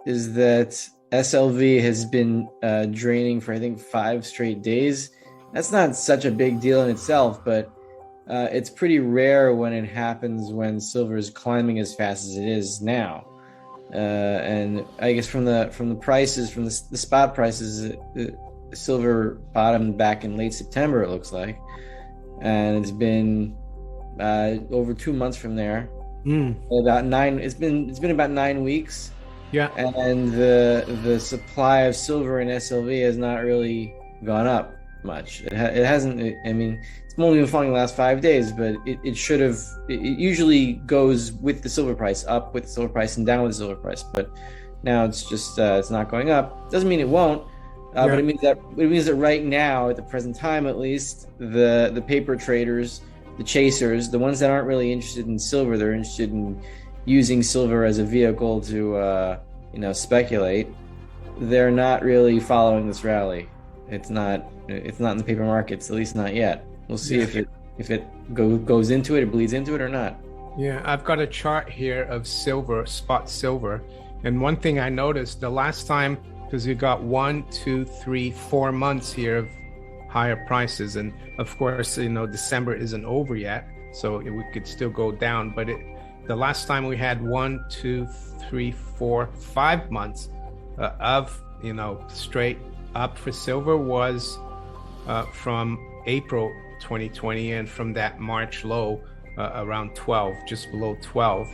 is that SLV has been draining for I think 5 straight days. That's not such a big deal in itself, but it's pretty rare when it happens when silver is climbing as fast as it is now. And I guess from the prices, from the spot prices, silver bottomed back in late September, it looks like, and it's been over 2 months from there. About nine. It's been about 9 weeks. Yeah. And the supply of silver in SLV has not really gone up much. It hasn't. I mean, it's only been falling the last 5 days, but it should have. It usually goes with the silver price, up with the silver price and down with the silver price. But now it's just it's not going up. Doesn't mean it won't. But it means that right now, at the present time at least, the paper traders, the chasers, the ones that aren't really interested in silver, they're interested in using silver as a vehicle to speculate. They're not really following this rally. It's not in the paper markets, at least not yet. We'll see if it goes into it, bleeds into it or not. Yeah, I've got a chart here of silver, spot silver, and one thing I noticed the last time, because we got 1, 2, 3, 4 months here of higher prices, and of course, December isn't over yet, so we could still go down. But the last time we had 1, 2, 3, 4, 5 months of straight up for silver was from April 2020, and from that March low around 12, just below 12.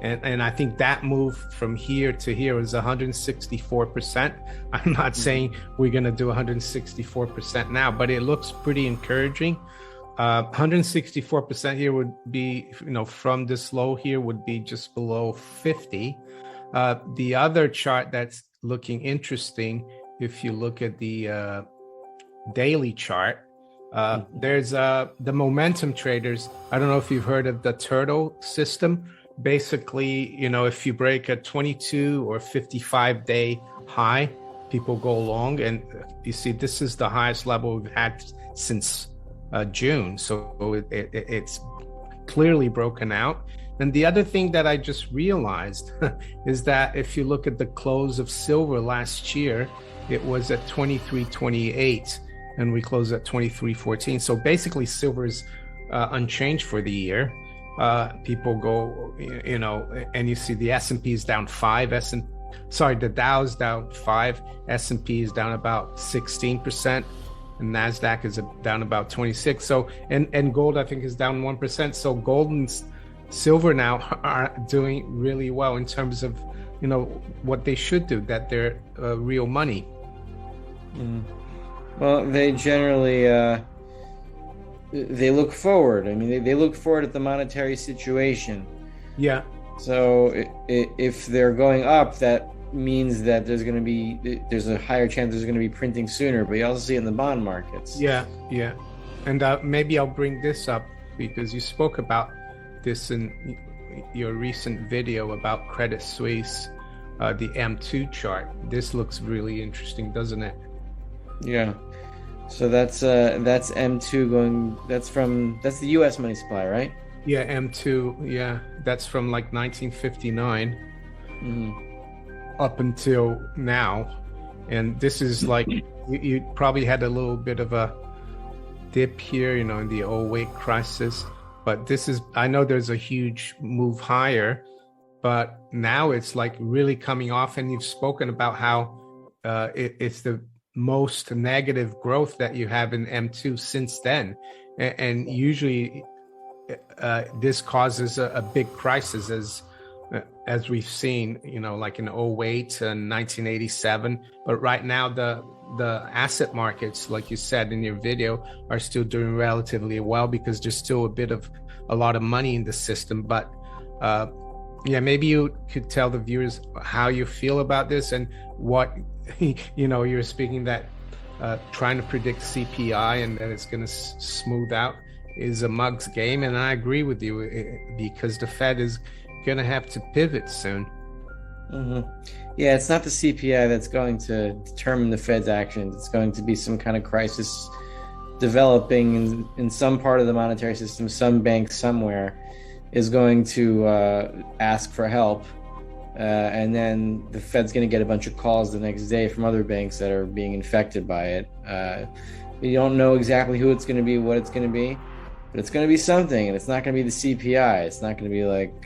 And I think that move from here to here is 164%. I'm not saying we're going to do 164% now, but it looks pretty encouraging. 164% here would be, from this low here would be just below 50. The other chart that's looking interesting, if you look at the daily chart, there's the momentum traders. I don't know if you've heard of the turtle system. Basically, if you break a 22 or 55-day high, people go long. And you see, this is the highest level we've had since June. So it's clearly broken out. And the other thing that I just realized is that if you look at the close of silver last year, it was at 23.28 and we closed at 23.14. So basically silver is unchanged for the year. People go, and you see the S&P is down 5, the Dow's down 5, S&P is down about 16%, and NASDAQ is down about 26. So, and gold, I think, is down 1%. So gold and silver now are doing really well in terms of, what they should do, that they're real money. Well, they generally, they look forward. I mean, they look forward at the monetary situation. Yeah. So if they're going up, that means that there's a higher chance there's going to be printing sooner. But you also see it in the bond markets. Yeah. And maybe I'll bring this up because you spoke about this in your recent video about Credit Suisse, the M2 chart. This looks really interesting, doesn't it? Yeah. So that's M2 going. That's the U.S. money supply, right? Yeah, M2. Yeah, that's from like 1959 up until now, and this is like you probably had a little bit of a dip here, in the 08 crisis, but I know there's a huge move higher, but now it's like really coming off, and you've spoken about how it's the most negative growth that you have in M2 since then, and usually this causes a big crisis as we've seen, like in 08 and 1987. But right now the asset markets, like you said in your video, are still doing relatively well because there's still a lot of money in the system. But maybe you could tell the viewers how you feel about this and what you're speaking that trying to predict CPI and that it's going to smooth out is a mug's game, and I agree with you because the Fed is going to have to pivot soon. Yeah, it's not the CPI that's going to determine the Fed's actions. It's going to be some kind of crisis developing in some part of the monetary system. Some bank somewhere is going to ask for help, and then the Fed's going to get a bunch of calls the next day from other banks that are being infected by it. You don't know exactly who it's going to be, what it's going to be, but it's going to be something, and it's not going to be the CPI. It's not going to be like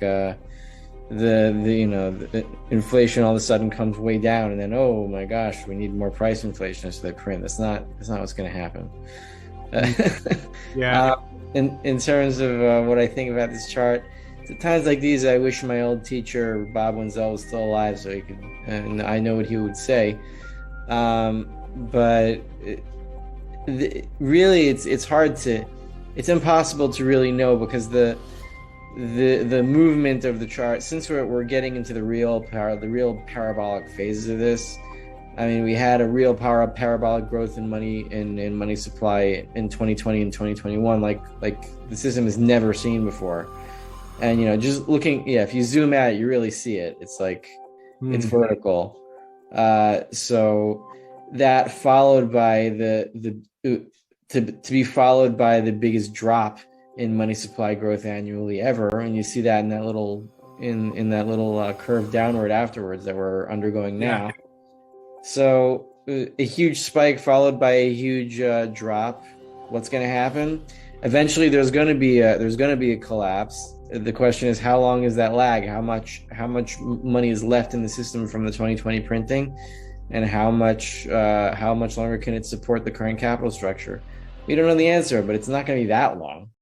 the inflation all of a sudden comes way down, and then, oh my gosh, we need more price inflation, so they print. That's not what's going to happen. Yeah. In terms of what I think about this chart, at times like these, I wish my old teacher Bob Wenzel was still alive, so he could, and I know what he would say. But really, it's hard to, it's impossible to really know, because the movement of the chart, since we're getting into the real parabolic phases of this. I mean, we had a real parabolic growth in money supply in 2020 and 2021, like the system has never seen before. And just looking, if you zoom out, you really see it. It's like it's vertical. So that followed by to be followed by the biggest drop in money supply growth annually ever, and you see that in that little curve downward afterwards that we're undergoing now. So a huge spike followed by a huge drop. What's going to happen? Eventually, there's going to be a collapse. The question is, how long is that lag? How much money is left in the system from the 2020 printing, and how much longer can it support the current capital structure? We don't know the answer, but it's not going to be that long.